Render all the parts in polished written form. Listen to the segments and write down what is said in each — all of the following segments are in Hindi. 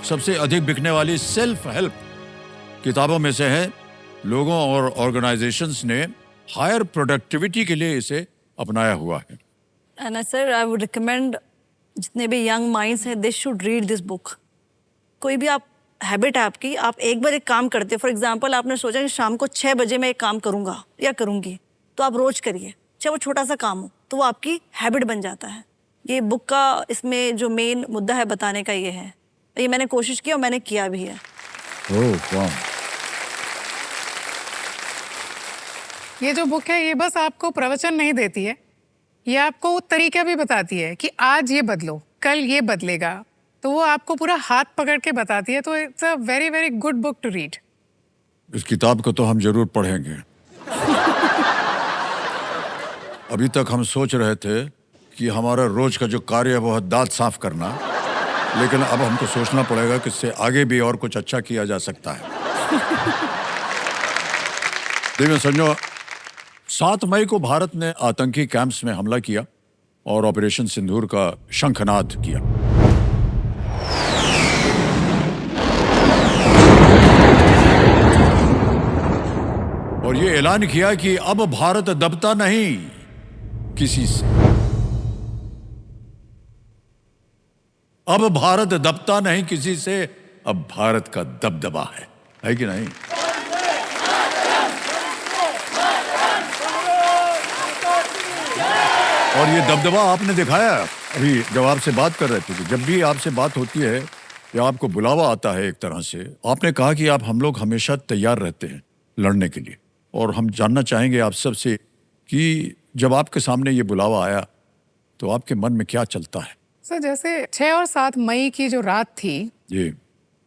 सबसे अधिक बिकने वाली सेल्फ हेल्प किताबों में से है। लोगों और ऑर्गेनाइजेशंस ने हायर प्रोडक्टिविटी के लिए इसे अपनाया हुआ है। And sir I would recommend जितने भी यंग माइंड्स हैं they should read this book. कोई भी आप हैबिट है आपकी, आप एक बार एक काम करते हो, फॉर एग्जांपल आपने सोचा कि शाम को 6 बजे मैं एक काम करूंगा या करूंगी, तो आप रोज करिए, चाहे वो छोटा सा काम हो, तो वो आपकी हैबिट बन जाता है। ये बुक का इसमें जो मेन मुद्दा है बताने का ये है। ये मैंने कोशिश की और मैंने किया भी है। ओह वाह। ये जो बुक है ये बस आपको प्रवचन नहीं देती है, ये आपको तरीका भी बताती है कि आज ये बदलो, कल ये बदलेगा, तो वो आपको पूरा हाथ पकड़ के बताती है। तो it's a very very good book to read. इस किताब को तो हम जरूर पढ़ेंगे। अभी तक हम सोच रहे थे कि हमारा रोज का जो कार्य है वो है दांत साफ करना, लेकिन अब हमको सोचना पड़ेगा कि इससे आगे भी और कुछ अच्छा किया जा सकता है। देखिए संजो, 7 मई को भारत ने आतंकी कैंप्स में हमला किया और ऑपरेशन सिंदूर का शंखनाद किया। और ये ऐलान किया कि अब भारत दबता नहीं किसी से। अब भारत दबता नहीं किसी से, अब भारत का दबदबा है कि नहीं? और ये दबदबा आपने दिखाया। अभी जब आपसे बात कर रहे थे कि जब भी आपसे बात होती है या आपको बुलावा आता है, एक तरह से आपने कहा कि हम लोग हमेशा तैयार रहते हैं लड़ने के लिए। और हम जानना चाहेंगे आप सबसे कि जब आपके सामने ये बुलावा आया तो आपके मन में क्या चलता है? सर जैसे 6 और 7 मई की जो रात थी जी,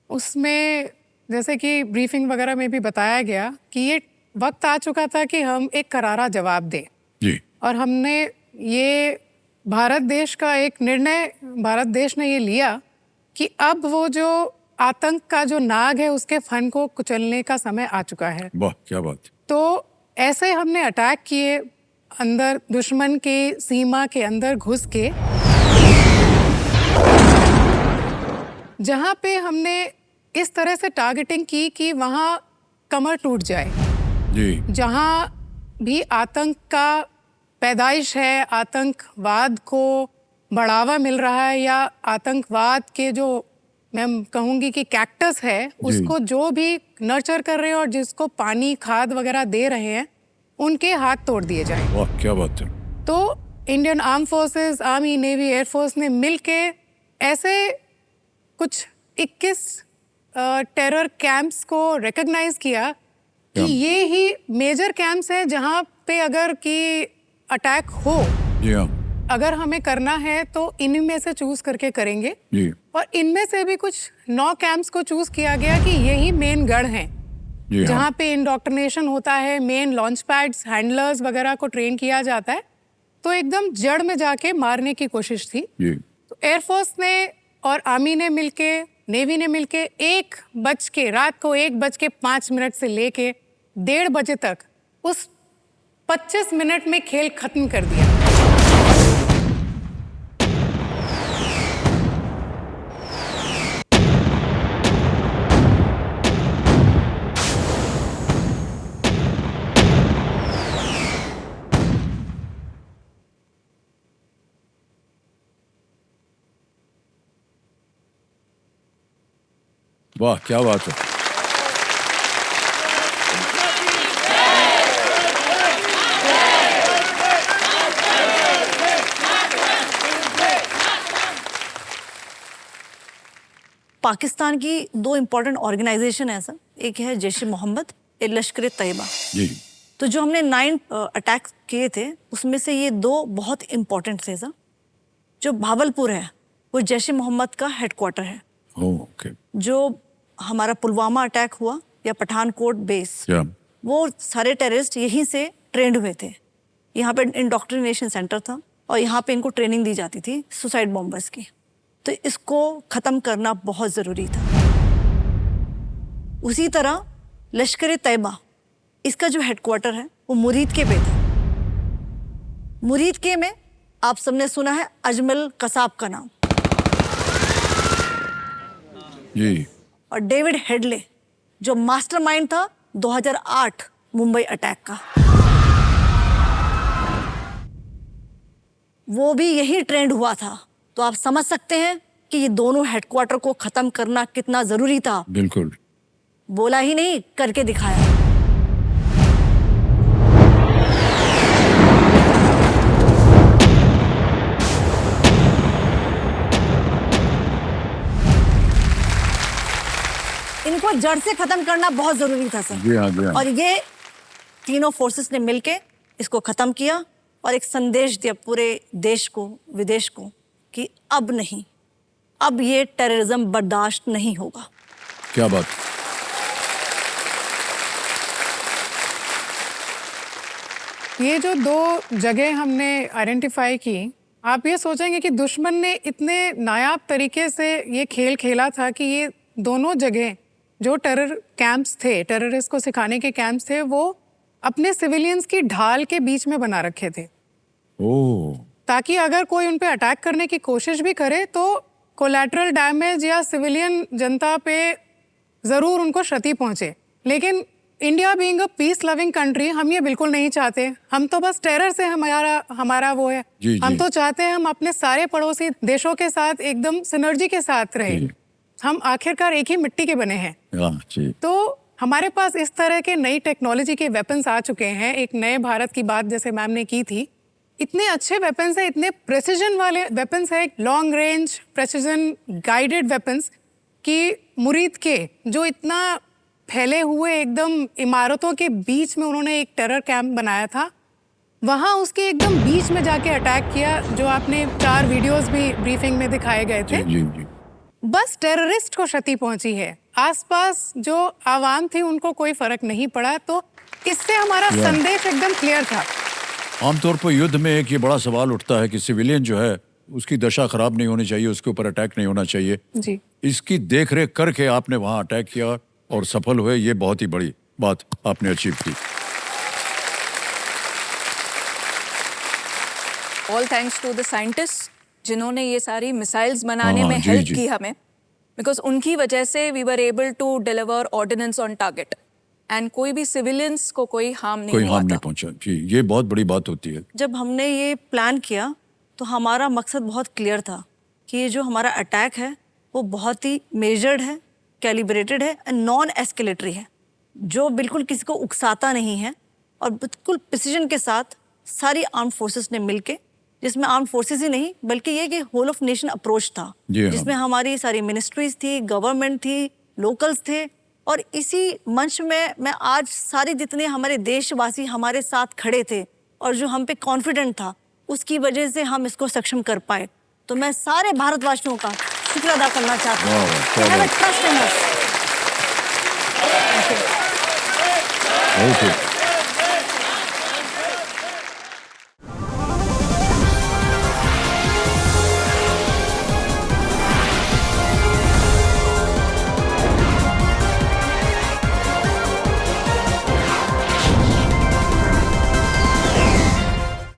उसमें जैसे कि ब्रीफिंग वगैरह में भी बताया गया कि ये वक्त आ चुका था कि हम एक करारा जवाब दें। जी, और हमने ये भारत देश का एक निर्णय, भारत देश ने ये लिया कि अब वो जो आतंक का जो नाग है उसके फन को कुचलने का समय आ चुका है। वाह क्या बात। तो ऐसे हमने अटैक किए, अंदर दुश्मन के सीमा के अंदर घुस के, जहां पे हमने इस तरह से टारगेटिंग की कि वहां कमर टूट जाए। जी, जहां भी आतंक का पैदाइश है, आतंकवाद को बढ़ावा मिल रहा है, या आतंकवाद के जो मैं कहूंगी कि कैक्टस है उसको जो भी नर्चर कर रहे हैं और जिसको पानी खाद वगैरह दे रहे हैं, उनके हाथ तोड़ दिए जाएं। वाह क्या बात है। तो Indian arm forces, army, navy, air force ने मिलके ऐसे कुछ 21 टेरर कैंप्स को रिकॉग्नाइज किया कि ये ही मेजर कैंप्स हैं जहां पे अगर कि अटैक हो, जी हाँ, अगर हमें करना है तो इन्हीं में से चूज करके करेंगे। जी, और इनमें से भी कुछ 9 कैंप्स को चूज किया गया कि यही मेन गढ़ हैं जी हाँ, जहाँ पे इंडोक्ट्रिनेशन होता है, मेन लॉन्च पैड्स, हैंडलर्स वगैरह को ट्रेन किया जाता है। तो एकदम जड़ में जाके मारने की कोशिश थी। जी, तो एयरफोर्स ने और आर्मी ने मिलके, नेवी ने मिलके रात को 1:05 से लेके 1:30 बजे तक उस 25 मिनट में खेल खत्म कर दिया। वाह क्या बात है। पाकिस्तान की 2 इम्पॉर्टेंट ऑर्गेनाइजेशन है सर, एक है जैश ए मोहम्मद, एक लश्कर ए तैयबा। जी, तो जो हमने 9 अटैक किए थे उसमें से ये 2 बहुत इम्पॉर्टेंट थे सर। जो भावलपुर है वो जैश ए मोहम्मद का हेडक्वार्टर है। ओके, जो हमारा पुलवामा अटैक हुआ या पठानकोट बेस, क्या वो सारे टेररिस्ट यहीं से ट्रेंड हुए थे। यहाँ पे इंडोक्ट्रिनेशन सेंटर था और यहाँ पे इनको ट्रेनिंग दी जाती थी सुसाइड बॉम्बर्स की। तो इसको ख़त्म करना बहुत ज़रूरी था। उसी तरह लश्कर ए तैयबा, इसका जो हेडक्वार्टर है वो मुरीद के पे था। मुरीद के में आप सबने सुना है अजमल कसाब का नाम। जी और डेविड हेडले जो मास्टरमाइंड था 2008 मुंबई अटैक का, वो भी यही ट्रेंड हुआ था। तो आप समझ सकते हैं कि ये दोनों हेडक्वार्टर को खत्म करना कितना जरूरी था। बिल्कुल। बोला ही नहीं, करके दिखाया। इनको जड़ से खत्म करना बहुत जरूरी था सर। जी हाँ, जी हाँ। और ये तीनों फोर्सेस ने मिलके इसको खत्म किया और एक संदेश दिया पूरे देश को, विदेश को, कि अब नहीं, अब ये टेररिज्म बर्दाश्त नहीं होगा। क्या बात। ये जो दो जगह हमने आइडेंटिफाई की, आप ये सोचेंगे कि दुश्मन ने इतने नायाब तरीके से ये खेल खेला था कि ये दोनों जगह जो टेरर कैंप्स थे, टेररिस्ट को सिखाने के कैंप्स थे, वो अपने सिविलियंस की ढाल के बीच में बना रखे थे, ओह, ताकि अगर कोई उन पे अटैक करने की कोशिश भी करे तो कोलैटरल डैमेज या सिविलियन जनता पे ज़रूर उनको क्षति पहुंचे। लेकिन India being a peace loving country, हम ये बिल्कुल नहीं चाहते। हम तो बस टेरर से हमारा वो है। जी, हम जी। तो चाहते हैं हम अपने सारे पड़ोसी देशों के साथ एकदम सिनर्जी के साथ रहे। जी। हम आखिरकार एक ही मिट्टी के बने हैं। हाँ जी। तो हमारे पास इस तरह के नई टेक्नोलॉजी के वेपन्स आ चुके हैं। एक नए भारत की बात जैसे मैम ने की थी, इतने अच्छे वेपन्स हैं, इतने प्रेसिजन वाले वेपन्स हैं, long range precision guided weapons कि मुरीद के जो इतना फैले हुए एकदम इमारतों के बीच में उन्होंने एक टेरर कैंप बनाया था, वहाँ उसके एकदम बीच में जाके अटैक किया, जो आपने 4 वीडियोस भी ब्रीफिंग में दिखाए गए थे। जी जी। बस टेररिस्ट को क्षति पहुंची है, आसपास जो आवाम थी उनको कोई फर्क नहीं पड़ा। तो इससे हमारा संदेश एकदम क्लियर था। आमतौर पर युद्ध में एक ये बड़ा सवाल उठता है कि सिविलियन जो है उसकी दशा खराब नहीं होनी चाहिए, उसके ऊपर अटैक नहीं होना चाहिए। जी, इसकी देखरेख करके आपने वहां अटैक किया और सफल हुए, ये बहुत ही बड़ी बात आपने अचीव की। All thanks to the scientist जिन्होंने ये सारी मिसाइल्स बनाने हाँ, में जी, हेल्प जी। की हमें, बिकॉज उनकी वजह से we were able to deliver ordnance on target and कोई भी सिविलियंस को कोई हार्म नहीं कोई हुआ हार्म नहीं था। पहुंचा। जी, ये बहुत बड़ी बात होती है। जब हमने ये प्लान किया तो हमारा मकसद बहुत क्लियर था कि ये जो हमारा अटैक है वो बहुत ही मेजर्ड है, कैलिब्रेटेड है एंड नॉन एस्केलेटरी है, जो बिल्कुल किसी को उकसाता नहीं है और बिल्कुल प्रिसीजन के साथ सारी आर्म फोर्सेस ने मिलके, जिसमें आर्म फोर्सेस ही नहीं बल्कि ये कि होल ऑफ नेशन अप्रोच था, जी हाँ। जिसमें हमारी सारी मिनिस्ट्रीज थी, गवर्नमेंट थी, लोकल्स थे। और इसी मंच में मैं आज सारे जितने हमारे देशवासी हमारे साथ खड़े थे और जो हम पे कॉन्फिडेंट था, उसकी वजह से हम इसको सक्षम कर पाए। तो मैं सारे भारतवासियों का शुक्र अदा करना चाहती वाह, हूँ। क्या Have a बात। trust in us. ओके।